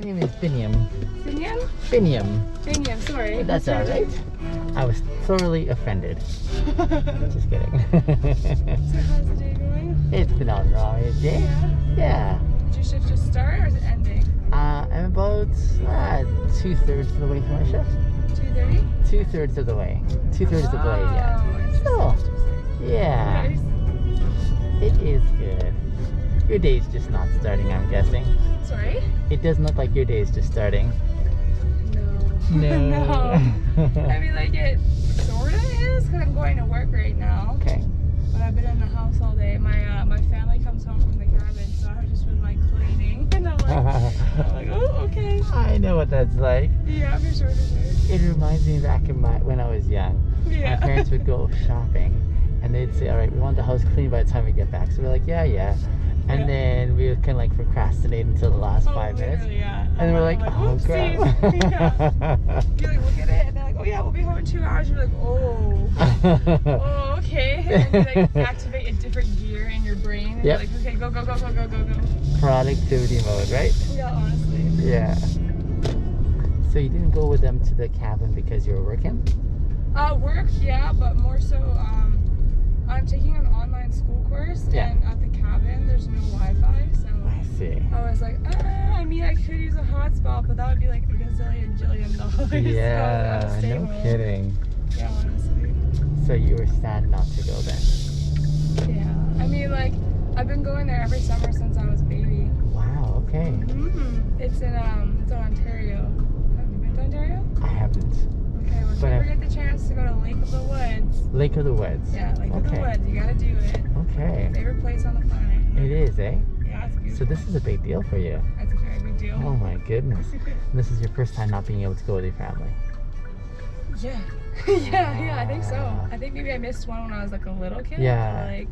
name is Biniam. Biniam? Biniam. Biniam, sorry. That's all right. I was thoroughly offended. Just kidding. So how's the day going? It's been all right, yeah? Yeah. Did your shift just start or is it ending? I'm about 2/3 of the way through my shift. 2:30? 2/3 of the way. 2/3 of the way, yeah. So, yeah. Nice. It is good. Your day's just not starting, I'm guessing. Sorry? It doesn't look like your day's just starting. No. No. I mean, like, it sort of is because I'm going to work right now. Okay. But I've been in the house all day. My family comes home from the cabin, so I've just been, like, cleaning. And I'm like, oh, okay. I know what that's like. Yeah, for sure, for sure. It reminds me back in when I was young. Yeah. My parents would go shopping and they'd say, all right, we want the house clean by the time we get back. So we're like, yeah. And then we would kind of like procrastinate until the last 5 minutes. Yeah. And we're like, oh crap. Yeah. You like look at it and they're like, oh yeah, we'll be home in 2 hours. You're like, oh, okay. And then you like activate a different gear in your brain. And you're like, okay, go. Productivity mode, right? Yeah, honestly. Yeah. So you didn't go with them to the cabin because you were working? Work, yeah, but more so, I'm taking an online school course, and at the cabin, there's no Wi-Fi, so I see. I was like, I mean, I could use a hotspot, but that would be like a gazillion, jillion dollars. Yeah, so no kidding. Yeah, honestly. So you were sad not to go then? Yeah, I mean, like, I've been going there every summer since I was a baby. Wow, okay. It's in Ontario. Have you been to Ontario? I haven't. Okay, well, if you ever get the chance to go to Lake of the Woods. Lake of the Woods. Yeah, Lake of the Woods. You gotta do it. Okay. Favorite place on the planet. It is, eh? Yeah, it's beautiful. So this is a big deal for you. That's a very big deal. Oh my goodness. This is your first time not being able to go with your family. Yeah. yeah, I think so. I think maybe I missed one when I was like a little kid. Yeah. But, like,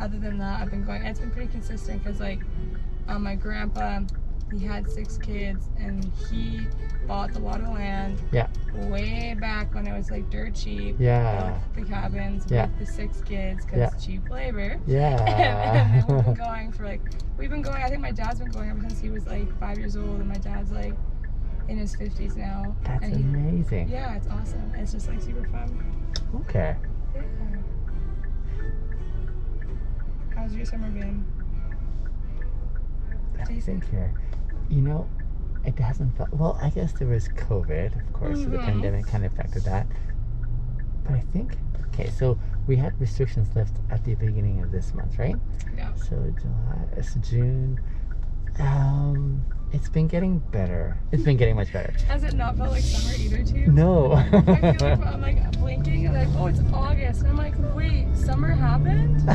other than that, I've been going. It's been pretty consistent because, like, my grandpa, he had 6 kids and he bought a lot of land. Yeah. Way back when it was like dirt cheap. Yeah. Built the cabins with the 6 kids because it's cheap labor. Yeah. and then we've been going, I think my dad's been going ever since he was like 5 years old, and my dad's like in his 50s now. That's amazing. Yeah, it's awesome. It's just like super fun. Okay. Yeah. How's your summer been? Let me think here. You know, it hasn't felt, well, I guess there was COVID, of course, so the pandemic kind of affected that. But I think, okay, so we had restrictions lifted at the beginning of this month, right? Yeah. So July, it's June. It's been getting better. It's been getting much better. Has it not felt like summer either to you? No. I feel like I'm like blinking and like, oh, it's August. And I'm like, wait, summer happened?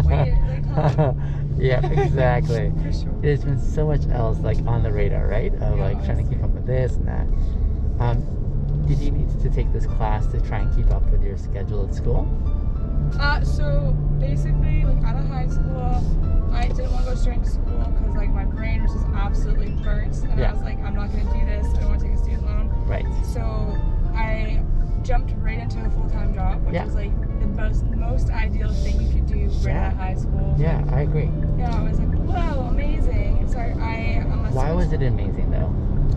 Wait, like, huh? Yeah, exactly. For sure. There's been so much else like on the radar, right? Of like trying to keep up with this and that. Did you need to take this class to try and keep up with your schedule at school? So basically, like out of high school, I didn't want to go straight to school because like my brain was just absolutely burnt, and I was like, I'm not going to do this. I don't want to take a student loan. Right. So I jumped right into a full-time job, which was like the most ideal thing you could do right out of high school. Yeah, I agree. Yeah, I was like, wow, amazing. So Why was it amazing though?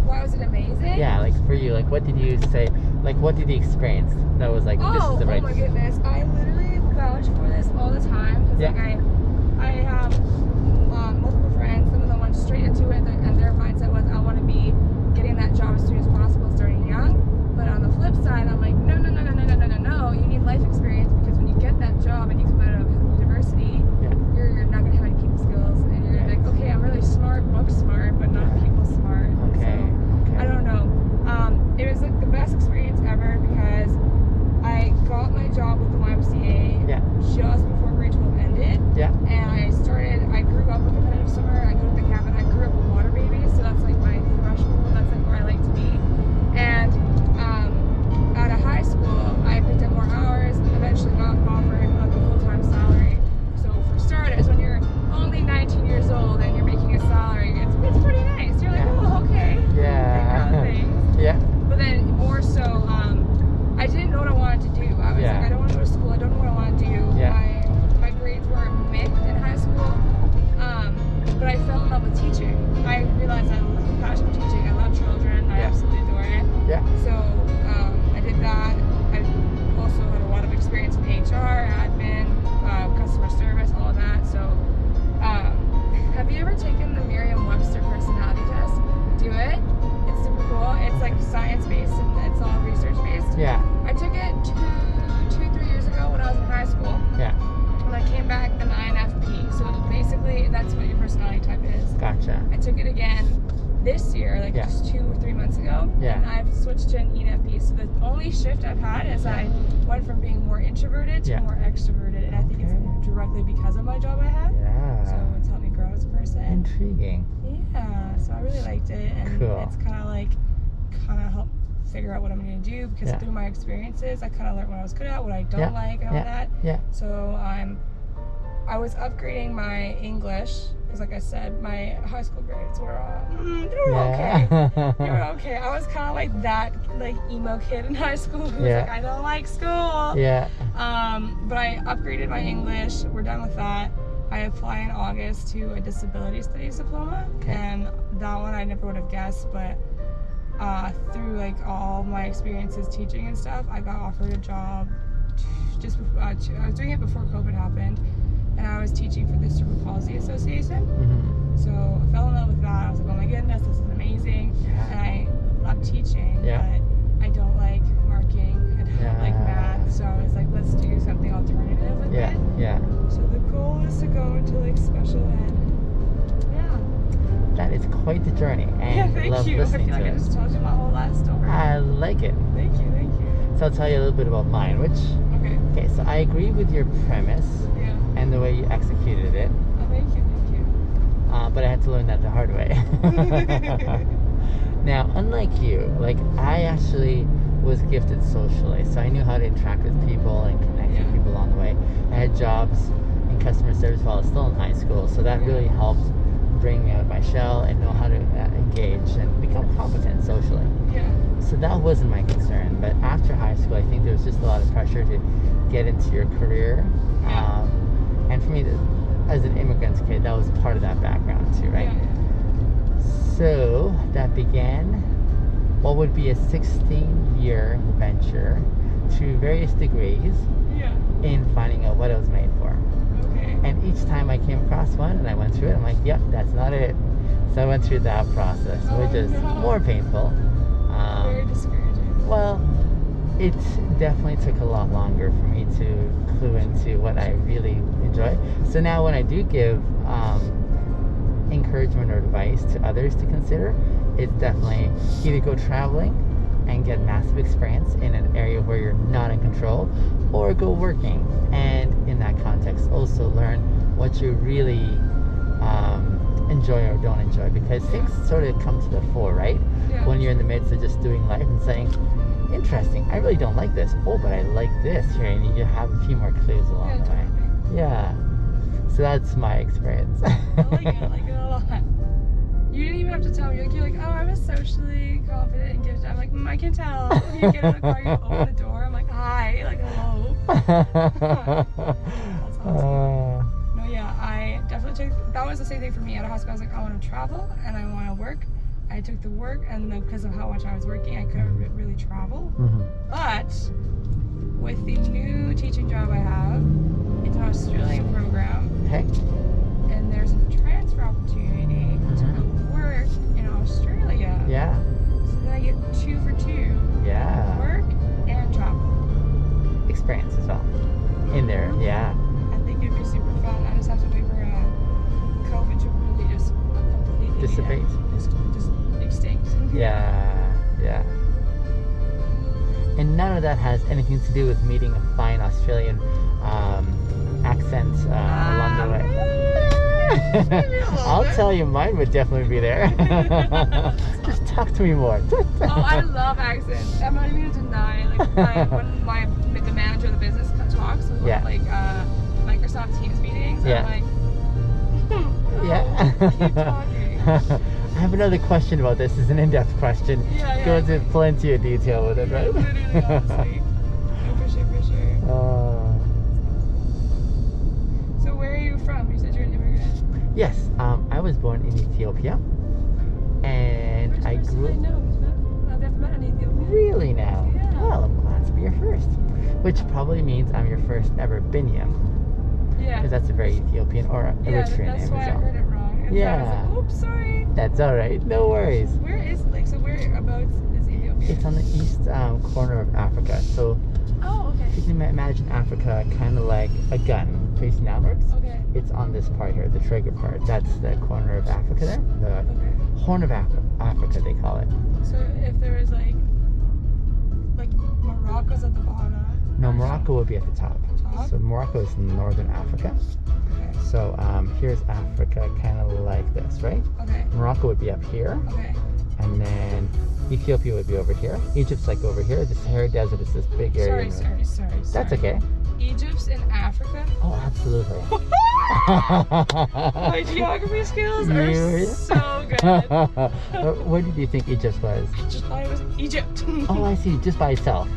Why was it amazing? Yeah, like for you, like what did you say? Like what did you experience that was like this is the right? Oh my goodness, I literally vouch for this all the time. Like I have multiple friends. Some of them went straight into it, and their mindset was, I want to be getting that job as soon as possible, starting young. But on the flip side, I'm like, no. You need life experience because when you get that job and you come out of university, you're not going to have any people skills, and you're like, okay, I'm really smart, book smart, but not people smart. Okay. So I don't know. It was like the best experience ever because I got my job with the YMCA just before grade 12 ended. Yeah. And I I fell in love with teaching. I realized I have a passion for teaching. I love children. I Yeah. absolutely adore it. Yeah. So I did that. I also had a lot of experience in HR, admin, customer service, all of that. So have you ever taken the Merriam-Webster personality test? Do it. It's super cool. It's like science-based and it's all research-based. Yeah. I took it 3 years ago when I was in high school. Yeah. And I came back an INFP. So basically, that's what your personality type is. Gotcha. I took it again this year, like Yeah. just 2 or 3 months ago. Yeah. And I've switched to an ENFP. So the only shift I've had is I went from being more introverted to Yeah. more extroverted. And I think Okay. it's directly because of my job I had. Yeah. So it's helped me grow as a person. Intriguing. Yeah. So I really liked it. And Cool. it's kind of helped figure out what I'm going to do because Yeah. through my experiences, I kind of learned what I was good at, what I don't Yeah. like, and all Yeah. that. Yeah. So I was upgrading my English because, like I said, my high school grades were okay. They were okay. I was kind of like that emo kid in high school who was Yeah. like, I don't like school. Yeah. But I upgraded my English. We're done with that. I apply in August to a disability studies diploma, Okay. and that one I never would have guessed, but through like all my experiences teaching and stuff, I got offered a job just before, I was doing it before COVID happened, and I was teaching for the Cerebral Palsy Association. Mm-hmm. So I fell in love with that. I was like, oh my goodness, this is amazing. Yeah. And I love teaching, Yeah. but I don't like marking. I don't Yeah. like math. So I was like, let's do something alternative with Yeah. it. Yeah. So the goal is to go into like special ed. Yeah. That is quite the journey, and Yeah, thank love you. I listening feel like to I it. just told you my whole life story. I like it. Thank you, thank you. So I'll tell you a little bit about mine, which, Okay. okay, so I agree with your premise Yeah. and the way you executed it, Oh, thank you, thank you. but I had to learn that the hard way. Now, unlike you, like I actually was gifted socially, so I knew how to interact with people and connect with Yeah. people along the way. I had jobs in customer service while I was still in high school, so that really helped bring me out of my shell and know how to engage and become competent socially. Yeah. So that wasn't my concern, but after high school, I think there was just a lot of pressure to get into your career. Yeah. And for me, as an immigrant kid, that was part of that background too, right? Yeah, So that began what would be a 16-year venture to various degrees yeah. in finding out what I was made for. Okay. And each time I came across one and I went through it, I'm like, yep, that's not it. So I went through that process, Oh, which is no. more painful. Very discouraging. Well, it definitely took a lot longer for me to clue into what I really enjoy. So now when I do give encouragement or advice to others to consider, it's definitely either go traveling and get massive experience in an area where you're not in control, or go working and in that context also learn what you really enjoy or don't enjoy, because things sort of come to the fore, right? Yeah. When you're in the midst of just doing life and saying, interesting, I really don't like this, oh, but I like this here, and you have a few more clues along Yeah, the way. totally. Yeah, so that's my experience. I like it a lot. You didn't even have to tell me. You're like, oh, I'm a socially confident and gifted. I'm like, I can tell. You get in the car, you open the door. I'm like, hi, like, hello. That's awesome. No, yeah, I definitely took. That was the same thing for me out of high school. I was like, I want to travel and I want to work. I took the work, and then because of how much I was working, I couldn't really travel. Mhm. But with the new teaching job I have, it's an Australian program. Okay. And there's a transfer opportunity to go work in Australia. Yeah. So then I get 2 for 2. Yeah. Work and travel. Experience as well. In there. Yeah. I think it'd be super fun. I just have to wait for COVID to really just completely Dissipate. Just extinct. Yeah. Yeah. And none of that has anything to do with meeting a fine Australian accent along the way. I'll tell you, mine would definitely be there. Just talk to me more. Oh, I love accents. I'm not even gonna deny. Like when the manager of the business talks with Yeah. like Microsoft Teams meetings, Yeah. I'm like, Yeah. keep talking. I have another question about this. It's an in-depth question. Yeah, Go into plenty of detail with it, right? Literally, honestly. No, for sure. So where are you from? You said you're an immigrant. Yes, I was born Ethiopia. And Which I person grew I know who's met? I've never met an Ethiopian. really now. Yeah. Well, I'm glad to be your first. Which probably means I'm your first ever Binyam. Yeah. Because that's a very Ethiopian or Eritrean that's name why as I well. heard it wrong. And Yeah. I was like, oops, sorry. That's alright, no worries. Whereabouts is Ethiopia? It's on the east corner of Africa. So Oh, okay. if you can imagine Africa kind of like a gun facing outwards. Okay. It's on this part here, the trigger part. That's the corner of Africa there. The Okay. Horn of Africa, they call it. So if there is like Morocco's at the bottom. No, Morocco would be at the top. Top? So Morocco is in northern Africa. Okay. So here's Africa, kind of like this, right? Okay. Morocco would be up here, Okay. and then Ethiopia would be over here. Egypt's like over here. The Sahara Desert is this big area. Sorry. That's okay. Egypt's in Africa? Oh, absolutely. My geography skills are You- so good. Where did you think Egypt was? I just thought it was Egypt. Oh, I see. Just by itself.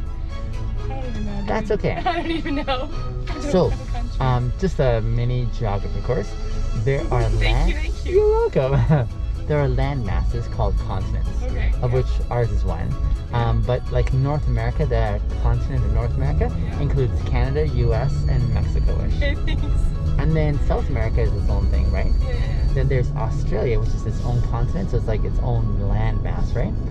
I don't even know. That's okay. I don't even know. I don't So, know the country. just a mini geography course. There are Thank you. You're welcome. There are land masses called continents, Okay. of which ours is one. But like North America, the continent of North America Yeah. includes Canada, U.S., and Mexico-ish. Okay, thanks. And then South America is its own thing, right? Yeah. Then there's Australia, which is its own continent, so it's like its own land mass, right?